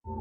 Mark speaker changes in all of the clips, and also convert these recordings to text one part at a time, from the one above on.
Speaker 1: Okay,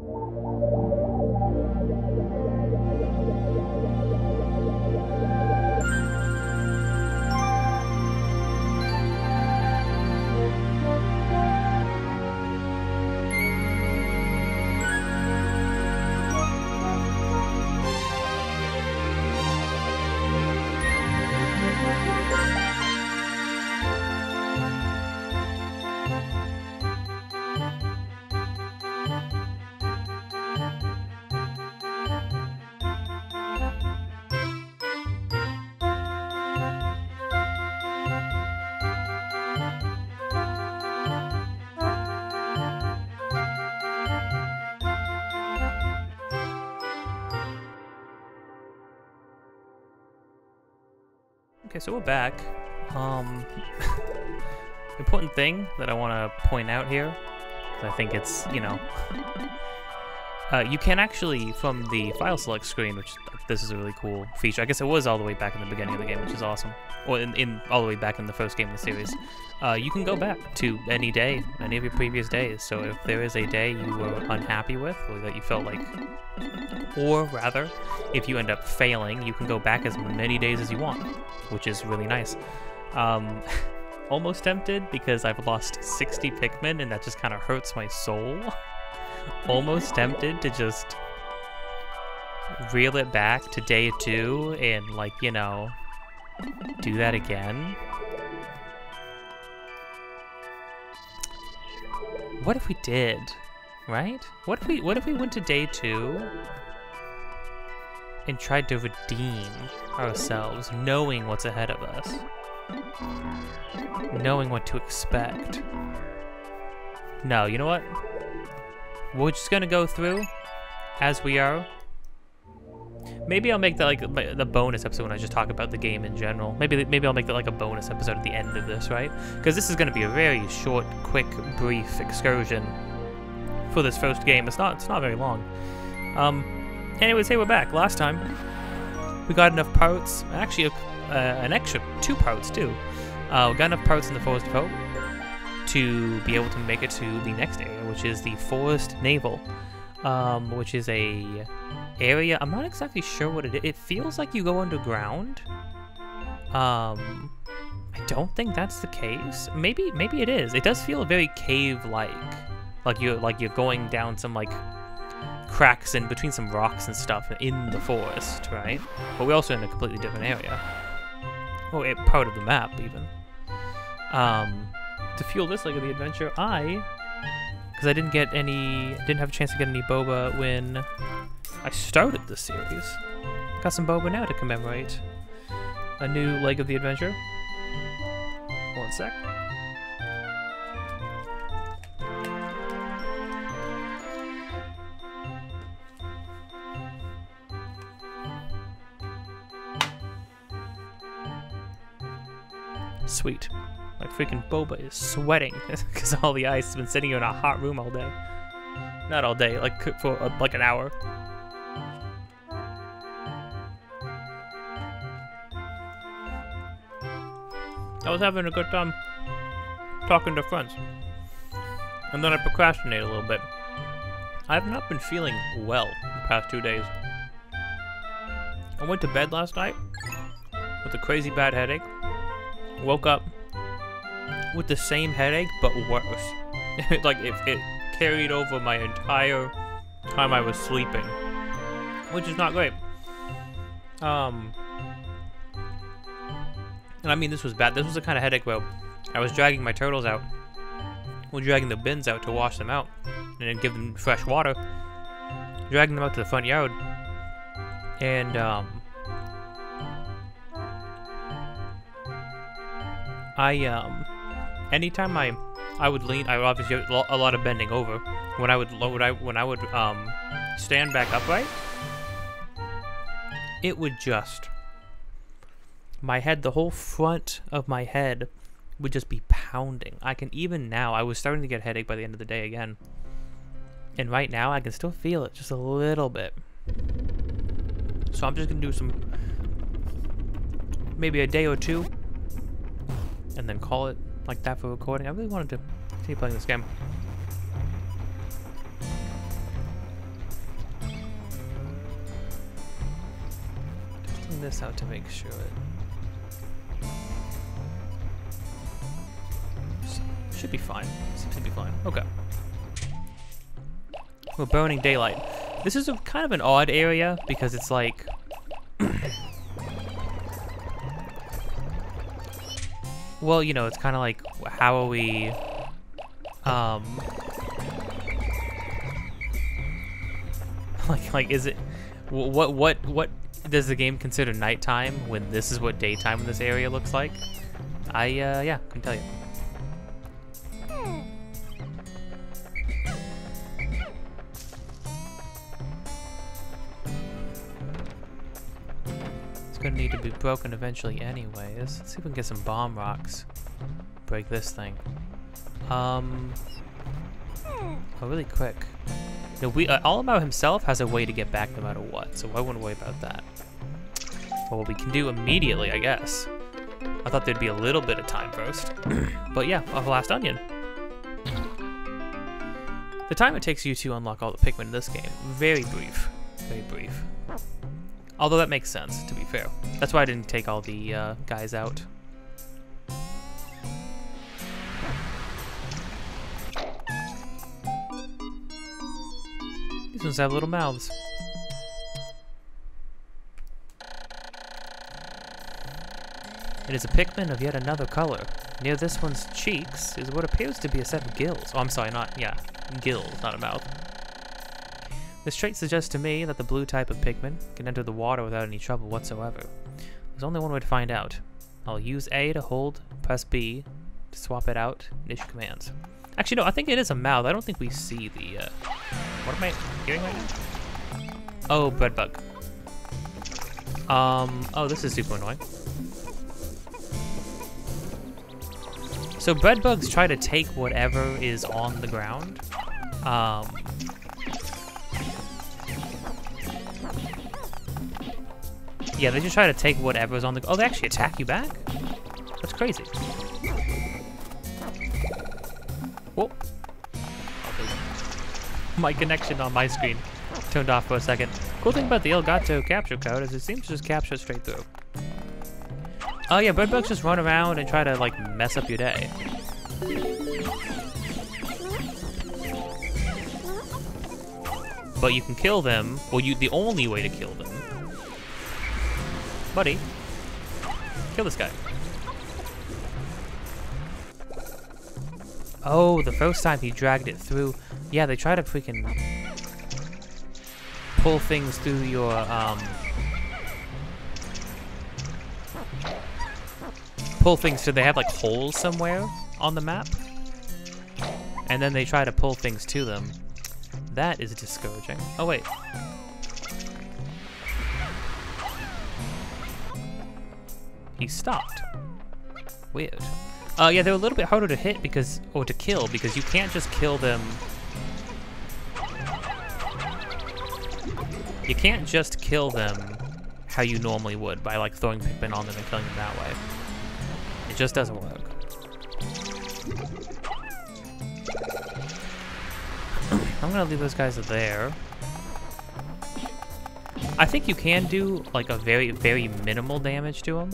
Speaker 1: so we're back. Important thing that I want to point out here, 'cause I think it's, you know, you can actually, from the file select screen, which this is a really cool feature. I guess it was all the way back in the beginning of the game, which is awesome. Or in all the way back in the first game of the series. You can go back to any day, any of your previous days. So if there is a day you were unhappy with, or that you felt like, or rather, if you end up failing, you can go back as many days as you want, which is really nice. Almost tempted because I've lost 60 Pikmin and that just kind of hurts my soul. Almost tempted to just reel it back to day 2 and, like, you know, do that again. What if we did, right? What if we went to day 2 and tried to redeem ourselves, knowing what's ahead of us, knowing what to expect? No, you know what? We're just gonna go through as we are. Maybe I'll make that like the bonus episode when I just talk about the game in general. Maybe I'll make that like a bonus episode at the end of this, right? Because this is gonna be a very short, quick, brief excursion for this first game. It's not very long. Anyways, hey, we're back. Last time we got enough parts, actually an extra 2 parts too. We got enough parts in the Forest Folk to be able to make it to the next area, which is the Forest Navel, which is a area. I'm not exactly sure what it is. It feels like you go underground. I don't think that's the case. Maybe it is. It does feel very cave-like, like you're going down some like cracks in between some rocks and stuff in the forest, right? But we're also in a completely different area. Oh, part of the map even. To fuel this leg of the adventure, because I didn't have a chance to get any boba when I started this series. Got some boba now to commemorate a new leg of the adventure. One sec. Sweet. My freaking boba is sweating because all the ice has been sitting here in a hot room all day. Not all day, like for like an hour. I was having a good time talking to friends. And then I procrastinated a little bit. I have not been feeling well the past 2 days. I went to bed last night with a crazy bad headache. Woke up with the same headache, but worse. Like, it carried over my entire time I was sleeping, which is not great. And I mean, this was bad. This was the kind of headache where I was dragging my turtles out. We're dragging the bins out to wash them out and then give them fresh water. Dragging them out to the front yard. And, anytime I would lean, I would obviously do a lot of bending over. When I would stand back upright, it would just, my head, the whole front of my head would just be pounding. I can even now, I was starting to get a headache by the end of the day again. And right now, I can still feel it just a little bit. So I'm just gonna do maybe a day or 2. And then call it like that for recording. I really wanted to continue playing this game. testing this out to make sure it should be fine. Seems to be fine. Okay. We're burning daylight. This is kind of an odd area because it's like well, you know, it's kind of like, how are we like is it what does the game consider nighttime when this is what daytime in this area looks like? Yeah, can tell you. It's gonna need to be broken eventually anyways. Let's see if we can get some bomb rocks. Break this thing. Oh, really quick. No, All About himself has a way to get back no matter what, so I wouldn't worry about that. Well, what we can do immediately, I guess. I thought there'd be a little bit of time first. But yeah, off Last Onion. The time it takes you to unlock all the Pikmin in this game, very brief. Very brief. Although that makes sense, to be fair. That's why I didn't take all the guys out. These ones have little mouths. It is a Pikmin of yet another color. Near this one's cheeks is what appears to be a set of gills. Oh, I'm sorry, gills, not a mouth. This trait suggests to me that the blue type of Pikmin can enter the water without any trouble whatsoever. There's only one way to find out. I'll use A to hold, press B to swap it out, and issue commands. Actually, no, I think it is a mouth. I don't think we see the, what am I hearing right now? Oh, breadbug. Oh, this is super annoying. So breadbugs try to take whatever is on the ground. Yeah, they just try to take whatever's on the... Oh, they actually attack you back? That's crazy. Whoa. My connection on my screen turned off for a second. Cool thing about the Elgato capture code is it seems to just capture straight through. Oh yeah, breadbugs just run around and try to like mess up your day. But you can kill them. Well, the only way to kill them, buddy, kill this guy. Oh, the first time he dragged it through. Yeah, they try to freaking pull things through your so they have like holes somewhere on the map, and then they try to pull things to them. That is discouraging. Oh wait. He stopped. Weird. Yeah, they're a little bit harder to hit or to kill because you can't just kill them. You can't just kill them how you normally would by like throwing Pikmin on them and killing them that way. It just doesn't work. I'm gonna leave those guys there. I think you can do like a very, very minimal damage to them.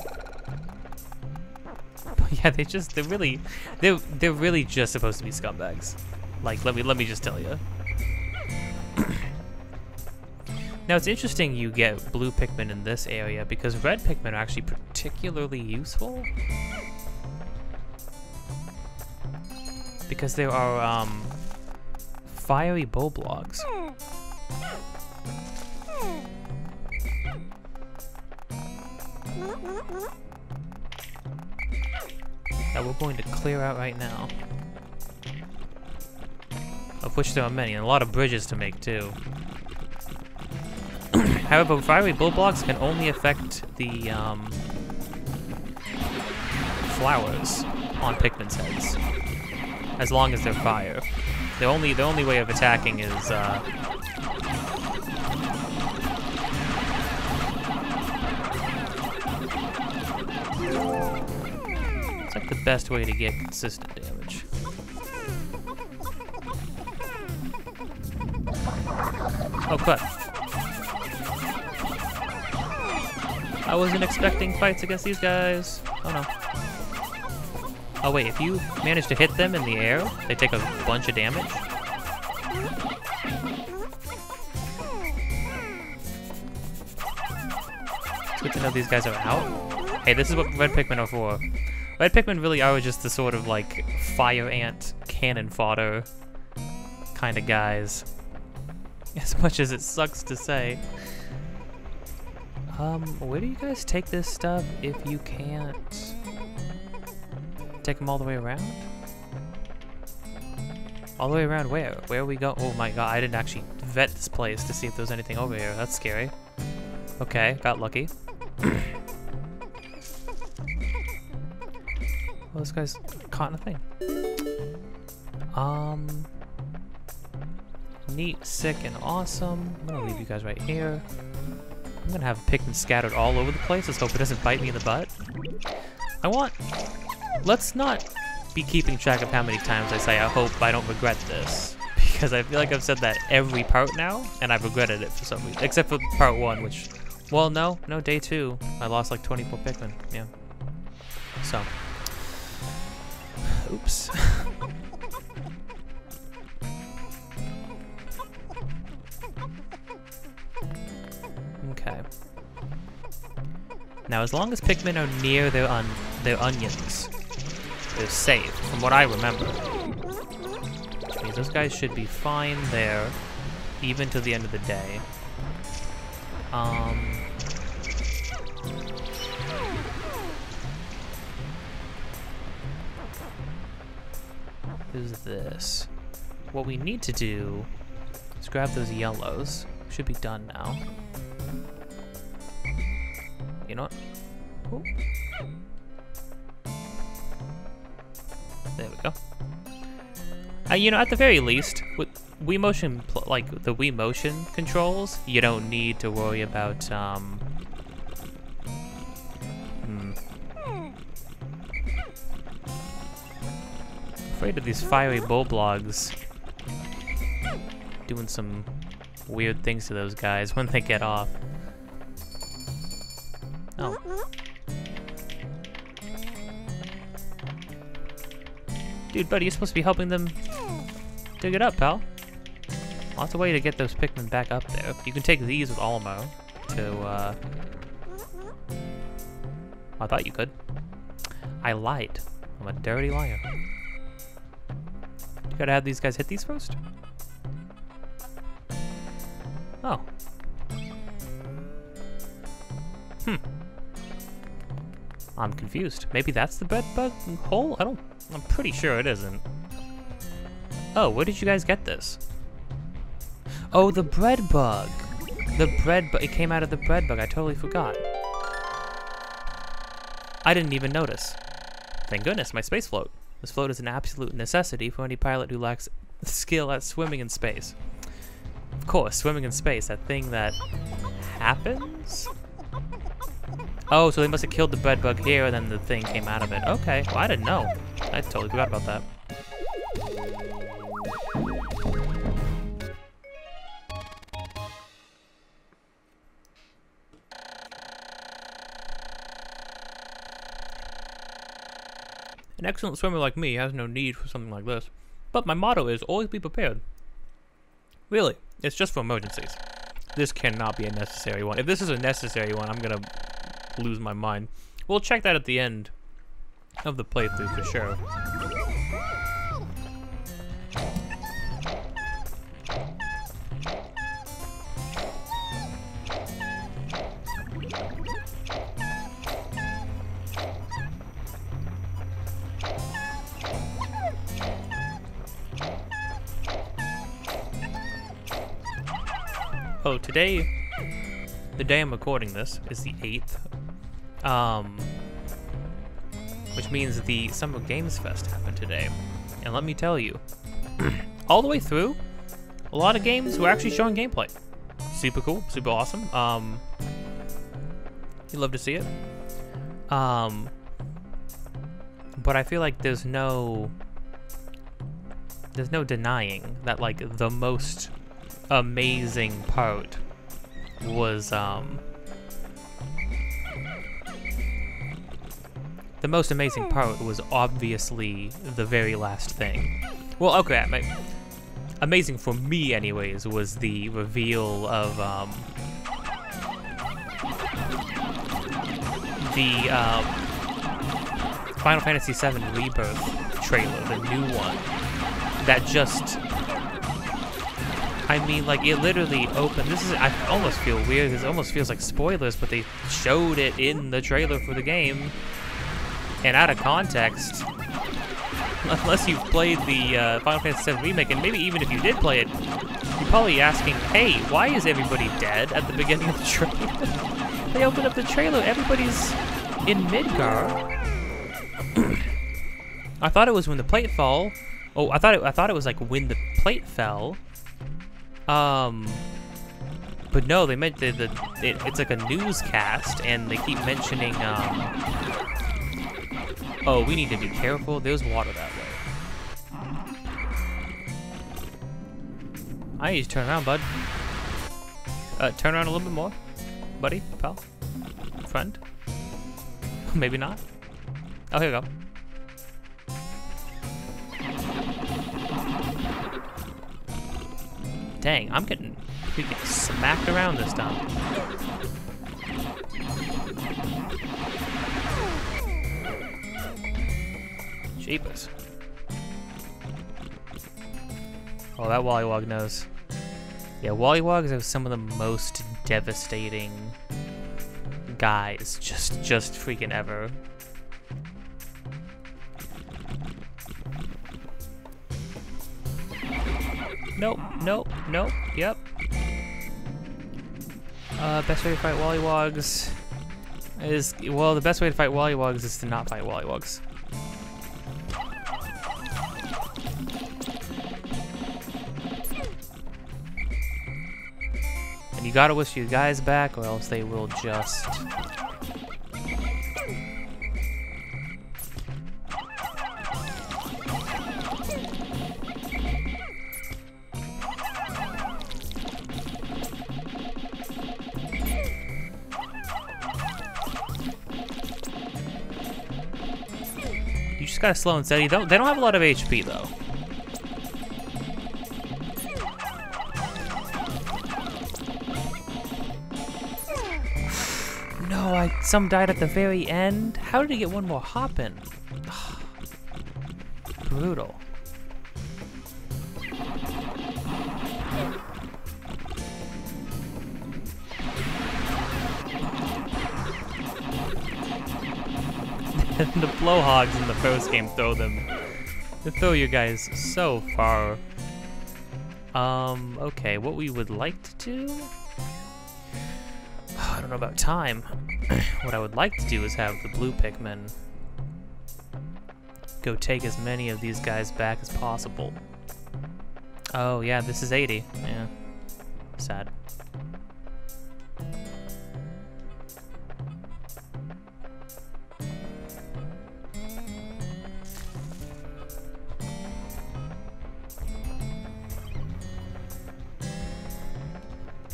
Speaker 1: But yeah, they're really just supposed to be scumbags. Like, let me just tell you. Now it's interesting you get blue Pikmin in this area because red Pikmin are actually particularly useful. Because there are fiery bow blocks. That we're going to clear out right now. Of which there are many, and a lot of bridges to make too. However, fiery bull blocks can only affect the flowers on Pikmin's heads, as long as they're fire. The only way of attacking is it's like the best way to get consistent damage. Oh, cut. I wasn't expecting fights against these guys. Oh no. Oh wait, if you manage to hit them in the air, they take a bunch of damage. It's good to know these guys are out. Hey, this is what red Pikmin are for. Red Pikmin really are just the sort of like fire ant cannon fodder kind of guys. As much as it sucks to say. Where do you guys take this stuff if you can't take them all the way around? All the way around where? Where we go? Oh my god, I didn't actually vet this place to see if there was anything over here. That's scary. Okay, got lucky. Well, this guy's caught in a thing. Neat, sick, and awesome. I'm gonna leave you guys right here. I'm gonna have Pikmin scattered all over the place. Let's hope it doesn't bite me in the butt. Let's not be keeping track of how many times I say I hope I don't regret this. Because I feel like I've said that every part now, and I've regretted it for some reason. Except for part 1, which, well, no, day 2. I lost like 24 Pikmin, yeah. So. Oops. Okay. Now, as long as Pikmin are near their onions, they're safe, from what I remember. Okay, those guys should be fine there, even to the end of the day. Who's this? What we need to do is grab those yellows. Should be done now. You know what? Ooh. There we go. You know, at the very least, with Wii Motion, like the Wii Motion controls, you don't need to worry about, Afraid of these fiery Bulblogs doing some weird things to those guys when they get off. Oh. Dude, buddy, you're supposed to be helping them dig it up, pal. Lots of way to get those Pikmin back up there. You can take these with Almo to, I thought you could. I lied. I'm a dirty liar. You gotta have these guys hit these first? Oh. I'm confused. Maybe that's the bread bug hole? I'm pretty sure it isn't. Oh, where did you guys get this? Oh, the bread bug. It came out of the bread bug. I totally forgot. I didn't even notice. Thank goodness, my space float. This float is an absolute necessity for any pilot who lacks skill at swimming in space. Of course, swimming in space, that thing that happens? Oh, so they must have killed the bread bug here and then the thing came out of it. Okay, well I didn't know. I totally forgot about that. An excellent swimmer like me has no need for something like this. But my motto is always be prepared. Really, it's just for emergencies. This cannot be a necessary one. If this is a necessary one, I'm gonna lose my mind. We'll check that at the end of the playthrough for sure. Oh, today, the day I'm recording this, is the 8th. Which means the Summer Games Fest happened today. And let me tell you, all the way through, a lot of games were actually showing gameplay. Super cool, super awesome. You love to see it. But I feel like there's no denying that like the most amazing part was the most amazing part was obviously the very last thing. Well, okay, amazing for me anyways was the reveal of the Final Fantasy VII Rebirth trailer, the new one, that just, I mean, like, it literally opened, I almost feel weird, because it almost feels like spoilers, but they showed it in the trailer for the game, and out of context, unless you've played the Final Fantasy VII Remake, and maybe even if you did play it, you're probably asking, hey, why is everybody dead at the beginning of the trailer? They opened up the trailer, everybody's in Midgar. I thought it was when the plate fell. Oh, I thought it was like when the plate fell. But no, they meant it's like a newscast, and they keep mentioning oh, we need to be careful. There's water that way. I need to turn around, bud. Turn around a little bit more, buddy, pal, friend. Maybe not. Oh, here we go. Dang, I'm getting freaking smacked around this time. Jeepers. Oh, that Wollywog knows. Yeah, Wollywogs are some of the most devastating guys just freaking ever. Nope, nope, nope, yep. Best way to fight Wollywogs is, well, the best way to fight Wollywogs is to not fight Wollywogs. And you gotta wish your guys back, or else they will just... You just gotta slow and steady. They don't have a lot of HP though. No, some died at the very end. How did he get one more hop in? Brutal. The blowhogs in the first game they throw you guys so far. Okay, what we would like to do? I don't know about time. What I would like to do is have the blue Pikmin go take as many of these guys back as possible. Oh yeah, this is 80. Yeah, sad.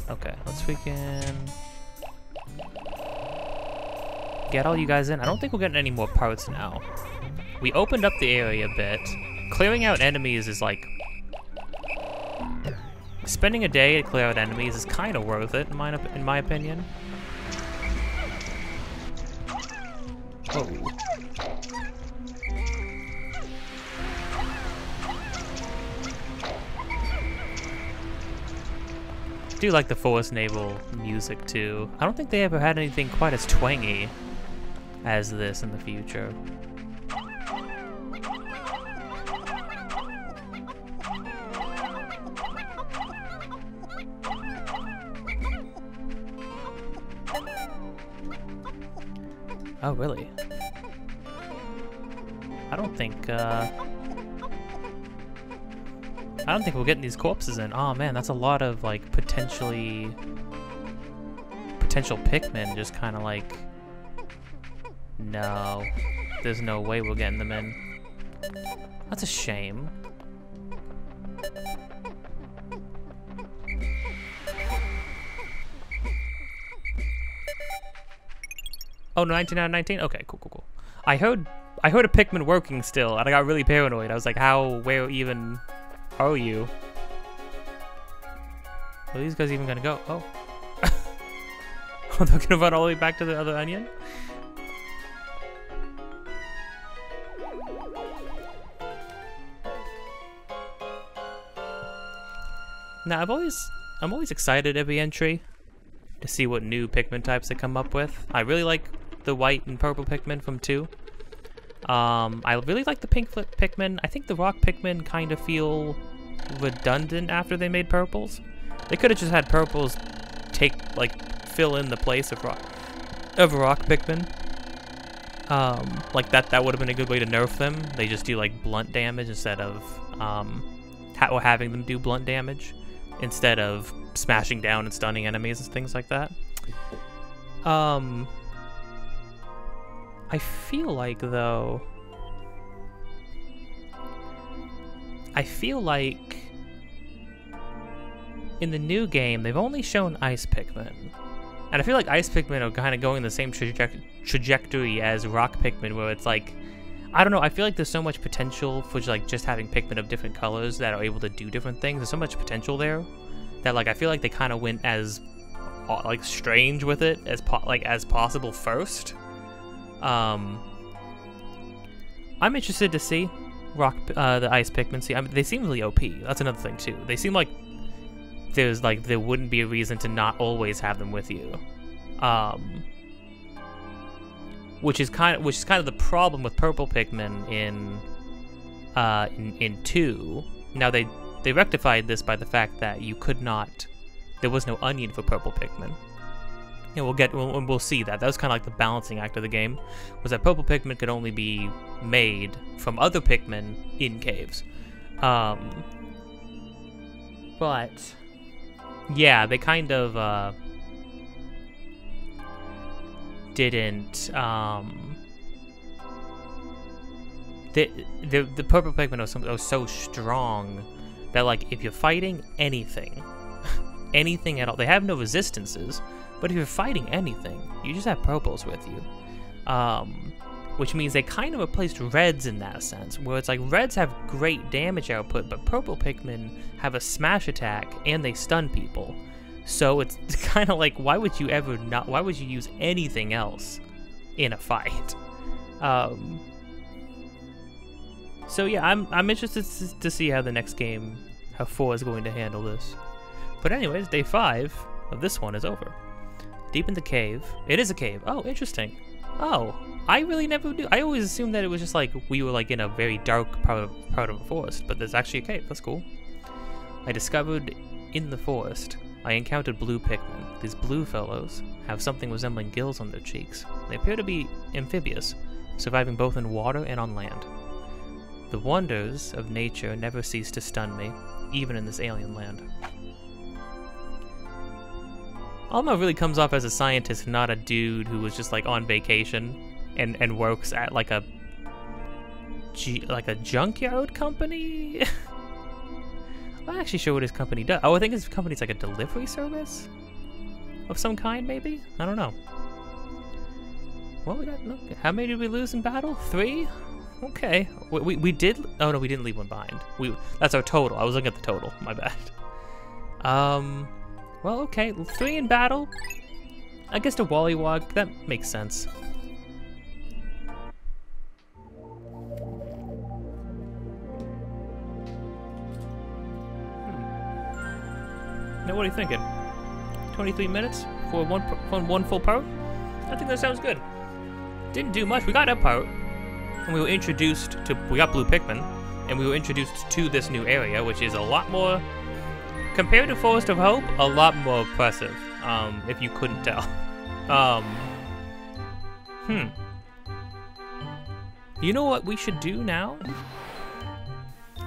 Speaker 1: Okay, let's freaking get all you guys in. I don't think we're getting any more parts now. We opened up the area a bit. Clearing out enemies is like... Spending a day to clear out enemies is kind of worth it, in my opinion. Oh. I do like the Forest Naval music too. I don't think they ever had anything quite as twangy as this in the future. Oh, really? I don't think we're getting these corpses in. Oh man, that's a lot of like potential Pikmin just kind of like, no, there's no way we're getting them in. That's a shame. Oh, 19 out of 19? Okay, cool, cool, cool. I heard a Pikmin working still, and I got really paranoid. I was like, where even are you? Are these guys even gonna go? Oh. They're gonna run all the way back to the other onion? Now, I'm always excited every entry to see what new Pikmin types they come up with. I really like the white and purple Pikmin from 2. I really like the pink flip Pikmin. I think the rock Pikmin kind of feel redundant after they made purples. They could have just had purples fill in the place of rock Pikmin. Like that would have been a good way to nerf them. They just do like blunt damage instead of having them do blunt damage instead of smashing down and stunning enemies and things like that. I feel like though, in the new game they've only shown ice Pikmin. And I feel like Ice Pikmin are kind of going the same trajectory as Rock Pikmin, where it's like, I don't know, I feel like there's so much potential for just having Pikmin of different colors that are able to do different things. There's so much potential there that I feel like they kind of went as strange with it as possible first. I'm interested to see the Ice Pikmin. See, I mean, they seem really OP. That's another thing too. They seem like there wouldn't be a reason to not always have them with you, which is kind of the problem with purple Pikmin in 2. Now they rectified this by the fact that there was no onion for purple Pikmin. And we'll see that. That was kind of like the balancing act of the game, was that purple Pikmin could only be made from other Pikmin in caves. But yeah, they kind of didn't. The purple Pikmin are so strong that if you're fighting anything, anything at all, they have no resistances. But if you're fighting anything, you just have purples with you. Which means they kind of replaced reds in that sense, where it's like reds have great damage output, but purple Pikmin have a smash attack and they stun people. So it's kind of like, why would you use anything else in a fight? So yeah, I'm interested to see how the next game, how 4 is going to handle this. But anyways, day 5 of this one is over. Deep in the cave. It is a cave. Oh, interesting. Oh, I really never knew. I always assumed that it was just we were in a very dark part of a forest, but there's actually a cave. That's cool. I discovered in the forest, I encountered blue Pikmin. These blue fellows have something resembling gills on their cheeks. They appear to be amphibious, surviving both in water and on land. The wonders of nature never cease to stun me, even in this alien land. Alma really comes off as a scientist, not a dude who was just on vacation and works at a junkyard company. I'm not actually sure what his company does. Oh, I think his company's a delivery service of some kind, maybe? I don't know. Well, how many did we lose in battle? 3? Okay. We did. Oh no, we didn't leave one behind. That's our total. I was looking at the total. My bad. Well, okay, 3 in battle. I guess the Wollywog, that makes sense. Now, what are you thinking? 23 minutes for one full part? I think that sounds good. Didn't do much. We got a part, and we got blue Pikmin, and we were introduced to this new area, which is a lot more. Compared to Forest of Hope, a lot more impressive, if you couldn't tell. You know what we should do now?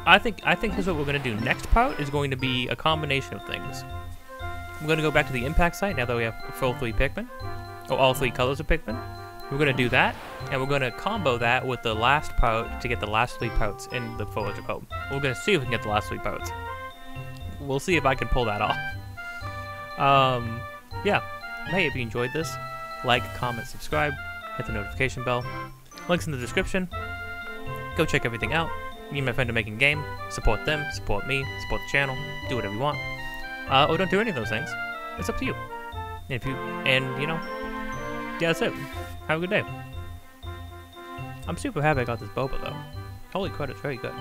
Speaker 1: I think here's what we're gonna do. Next part is going to be a combination of things. We're gonna go back to the impact site now that we have full 3 Pikmin. Oh, all 3 colors of Pikmin. We're gonna do that, and we're gonna combo that with the last part to get the last 3 parts in the Forest of Hope. We're gonna see if we can get the last 3 parts. We'll see if I can pull that off. Yeah. Hey, if you enjoyed this, like, comment, subscribe, hit the notification bell. Links in the description. Go check everything out. Me and my friend are making a game. Support them, support me, support the channel. Do whatever you want. Or don't do any of those things. It's up to you. And you know, yeah, that's it. Have a good day. I'm super happy I got this boba though. Holy crud, it's very good.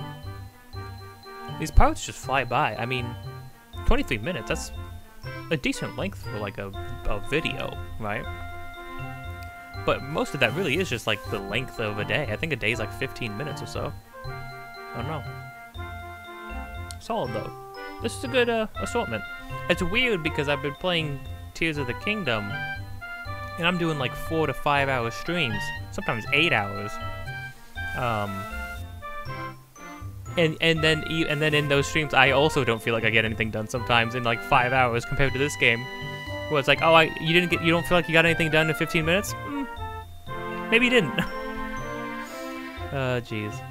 Speaker 1: These parts just fly by. I mean, 23 minutes, that's a decent length for like a video, right? But most of that really is just like the length of a day. I think a day is like 15 minutes or so. I don't know. Solid though. This is a good assortment. It's weird because I've been playing Tears of the Kingdom and I'm doing like 4 to 5 hour streams, sometimes 8 hours. And then in those streams, I also don't feel like I get anything done sometimes in like 5 hours compared to this game, where it's like, oh, you don't feel like you got anything done in 15 minutes? Maybe you didn't. Jeez.